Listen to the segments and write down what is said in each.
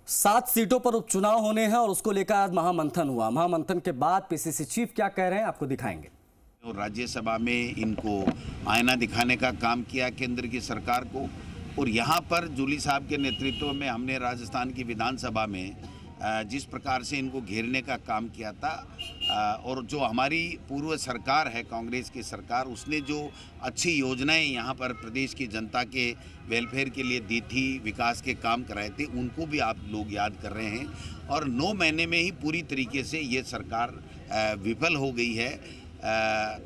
7 सीटों पर उपचुनाव होने हैं और उसको लेकर आज महामंथन हुआ। महामंथन के बाद पीसीसी चीफ क्या कह रहे हैं आपको दिखाएंगे। राज्यसभा में इनको आईना दिखाने का काम किया केंद्र की सरकार को, और यहाँ पर जूली साहब के नेतृत्व में हमने राजस्थान की विधानसभा में जिस प्रकार से इनको घेरने का काम किया था, और जो हमारी पूर्व सरकार है कांग्रेस की सरकार, उसने जो अच्छी योजनाएं यहाँ पर प्रदेश की जनता के वेलफेयर के लिए दी थी, विकास के काम कराए थे, उनको भी आप लोग याद कर रहे हैं। और 9 महीने में ही पूरी तरीके से ये सरकार विफल हो गई है।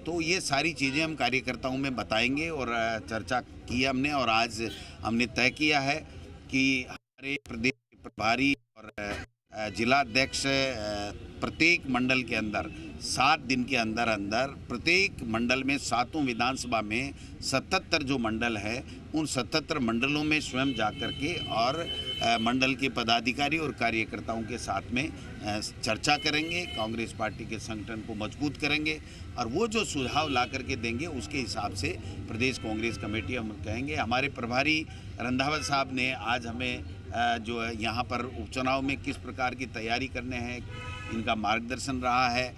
तो ये सारी चीज़ें हम कार्यकर्ताओं में बताएंगे और चर्चा की हमने, और आज हमने तय किया है कि हमारे प्रदेश के प्रभारी और जिला अध्यक्ष प्रत्येक मंडल के अंदर 7 दिन के अंदर अंदर प्रत्येक मंडल में 7 विधानसभा में 77 जो मंडल है उन 77 मंडलों में स्वयं जा कर के और मंडल के पदाधिकारी और कार्यकर्ताओं के साथ में चर्चा करेंगे, कांग्रेस पार्टी के संगठन को मजबूत करेंगे और वो जो सुझाव ला करके देंगे उसके हिसाब से प्रदेश कांग्रेस कमेटी हम कहेंगे। हमारे प्रभारी रंधावा साहब ने आज हमें जो है यहाँ पर उपचुनाव में किस प्रकार की तैयारी करने हैं इनका मार्गदर्शन रहा है,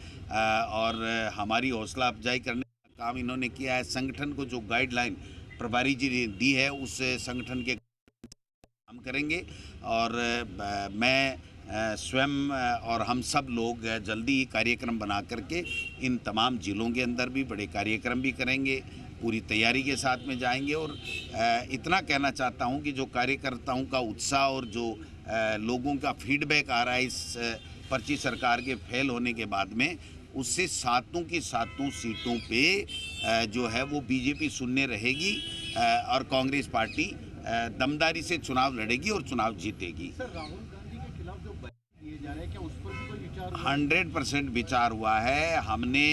और हमारी हौसला अफजाई करने का काम इन्होंने किया है। संगठन को जो गाइडलाइन प्रभारी जी ने दी है उस संगठन के काम करेंगे, और मैं स्वयं और हम सब लोग जल्दी ही कार्यक्रम बना करके इन तमाम जिलों के अंदर भी बड़े कार्यक्रम भी करेंगे, पूरी तैयारी के साथ में जाएंगे। और इतना कहना चाहता हूं कि जो कार्यकर्ताओं का उत्साह और जो लोगों का फीडबैक आ रहा है इस पर्ची सरकार के फेल होने के बाद में, उससे 7 की 7 सीटों पे जो है वो बीजेपी शून्य रहेगी और कांग्रेस पार्टी दमदारी से चुनाव लड़ेगी और चुनाव जीतेगी। सर, राहुल गांधी के खिलाफ जो बयान दिए जा रहे हैं, क्या उस पर भी कोई विचार हुआ? 100% विचार हुआ है। हमने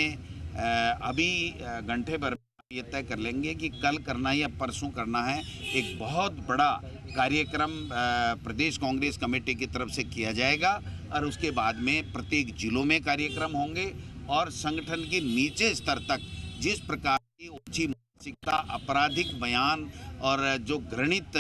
अभी घंटे भर ये तय कर लेंगे कि कल करना है या परसों करना है। एक बहुत बड़ा कार्यक्रम प्रदेश कांग्रेस कमेटी की तरफ से किया जाएगा और उसके बाद में प्रत्येक जिलों में कार्यक्रम होंगे और संगठन के नीचे स्तर तक जिस प्रकार की ऊंची मानसिकता, आपराधिक बयान और जो घृणित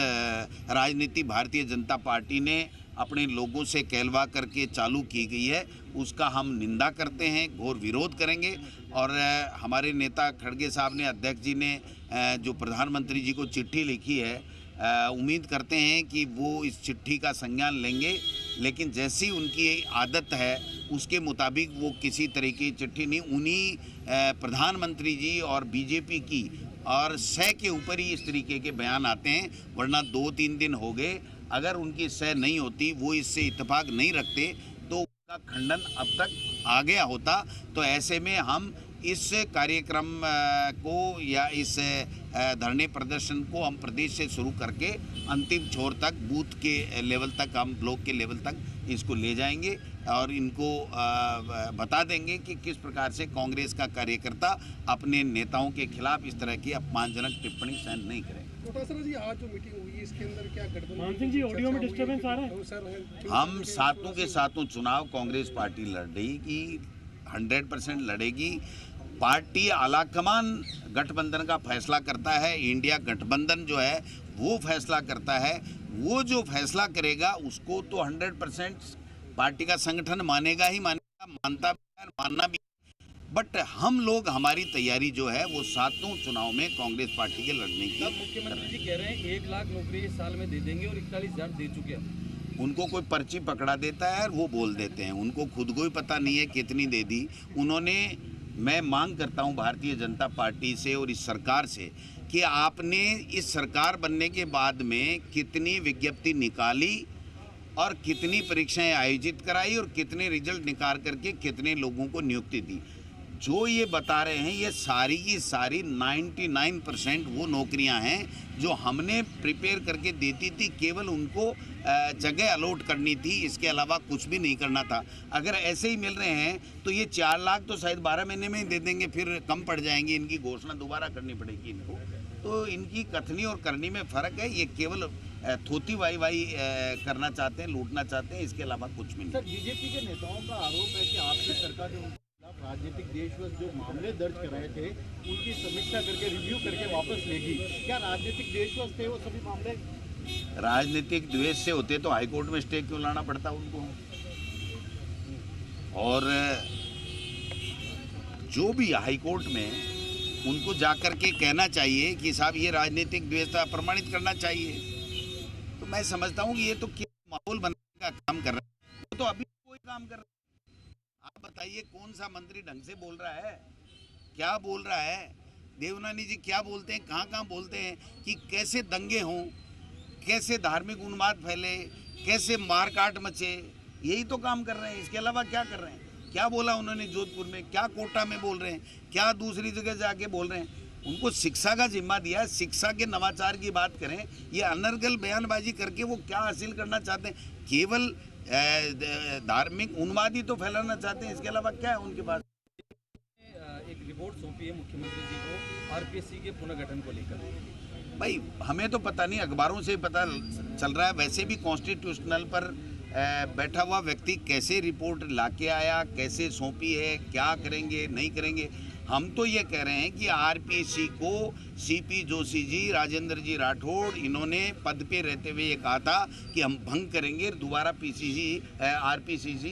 राजनीति भारतीय जनता पार्टी ने अपने लोगों से कहलवा करके चालू की गई है, उसका हम निंदा करते हैं, घोर विरोध करेंगे। और हमारे नेता खड़गे साहब ने, अध्यक्ष जी ने जो प्रधानमंत्री जी को चिट्ठी लिखी है, उम्मीद करते हैं कि वो इस चिट्ठी का संज्ञान लेंगे, लेकिन जैसी उनकी आदत है उसके मुताबिक वो किसी तरह की चिट्ठी नहीं, उन्हीं प्रधानमंत्री जी और बीजेपी की और 100 के ऊपर ही इस तरीके के बयान आते हैं, वरना 2-3 दिन हो गए। अगर उनकी सह नहीं होती, वो इससे इत्तेफाक नहीं रखते, तो उनका खंडन अब तक आ गया होता। तो ऐसे में हम इस कार्यक्रम को या इस धरने प्रदर्शन को हम प्रदेश से शुरू करके अंतिम छोर तक, बूथ के लेवल तक, हम ब्लॉक के लेवल तक इसको ले जाएंगे और इनको बता देंगे कि किस प्रकार से कांग्रेस का कार्यकर्ता अपने नेताओं के खिलाफ इस तरह की अपमानजनक टिप्पणी सहन नहीं करें। जी, आज जो मीटिंग हुई है इसके अंदर क्या गठबंधन जी ऑडियो में डिस्टर्बेंस आ रहा है? हम 7 के 7 चुनाव कांग्रेस पार्टी लड़ेगी, 100% लड़ेगी। पार्टी आलाकमान गठबंधन का फैसला करता है, इंडिया गठबंधन जो है वो फैसला करता है। वो जो फैसला करेगा उसको तो 100% पार्टी का संगठन मानेगा ही मानेगा, मानता भी है, मानना भी। बट हम लोग, हमारी तैयारी जो है वो 7 चुनाव में कांग्रेस पार्टी के लड़ने की। मुख्यमंत्री जी कह रहे हैं 1 लाख नौकरी इस साल में दे देंगे और 41,000 दे चुके हैं। उनको कोई पर्ची पकड़ा देता है और वो बोल देते हैं, उनको खुद को ही पता नहीं है कितनी दे दी उन्होंने। मैं मांग करता हूं भारतीय जनता पार्टी से और इस सरकार से कि आपने इस सरकार बनने के बाद में कितनी विज्ञप्ति निकाली और कितनी परीक्षाएं आयोजित कराई और कितने रिजल्ट निकाल करके कितने लोगों को नियुक्ति दी। जो ये बता रहे हैं ये सारी की सारी 99% वो नौकरियां हैं जो हमने प्रिपेयर करके देती थी, केवल उनको जगह अलॉट करनी थी, इसके अलावा कुछ भी नहीं करना था। अगर ऐसे ही मिल रहे हैं तो ये 4 लाख तो शायद 12 महीने में ही दे देंगे, फिर कम पड़ जाएंगी, इनकी घोषणा दोबारा करनी पड़ेगी इनको। तो इनकी कथनी और करनी में फ़र्क है। ये केवल थोती वाई करना चाहते हैं, लूटना चाहते हैं, इसके अलावा कुछ भी नहीं। सर, बीजेपी के नेताओं का आरोप है कि आपकी सरकार जो राजनीतिक देशवश जो मामले दर्ज कराए थे उनकी समीक्षा करके, रिव्यू करके वापस लेगी। क्या राजनीतिक देशवश थे वो सभी मामले? राजनीतिक द्वेष से होते तो हाईकोर्ट में स्टे क्यों लाना पड़ता उनको? और जो भी हाईकोर्ट में उनको जाकर के कहना चाहिए कि साहब ये राजनीतिक द्वेष था, प्रमाणित करना चाहिए। तो मैं समझता हूँ कि ये तो क्या माहौल बनाने का काम कर रहा है, वो तो अभी कोई काम कर रहा है। आप बताइए कौन सा मंत्री ढंग से बोल रहा है, क्या बोल रहा है? देवनानी जी क्या बोलते हैं, कहाँ कहाँ बोलते हैं कि कैसे दंगे हों, कैसे धार्मिक उन्माद फैले, कैसे मारकाट मचे, यही तो काम कर रहे हैं। इसके अलावा क्या कर रहे हैं? क्या बोला उन्होंने जोधपुर में, क्या कोटा में बोल रहे हैं, क्या दूसरी जगह जाके बोल रहे हैं? उनको शिक्षा का जिम्मा दिया है, शिक्षा के नवाचार की बात करें। ये अनर्गल बयानबाजी करके वो क्या हासिल करना चाहते हैं? केवल धार्मिक उन्माद ही तो फैलाना चाहते हैं, इसके अलावा क्या है उनके पास? एक रिपोर्ट सौंपी है मुख्यमंत्री जी को आरपीएससी के पुनर्गठन को लेकर। भाई हमें तो पता नहीं, अखबारों से पता चल रहा है। वैसे भी कॉन्स्टिट्यूशनल पर बैठा हुआ व्यक्ति कैसे रिपोर्ट लाके आया, कैसे सौंपी है, क्या करेंगे नहीं करेंगे। हम तो ये कह रहे हैं कि आरपीएससी को सीपी जोशी जी, राजेंद्र जी राठौड़, इन्होंने पद पे रहते हुए ये कहा था कि हम भंग करेंगे, दोबारा आरपीएससी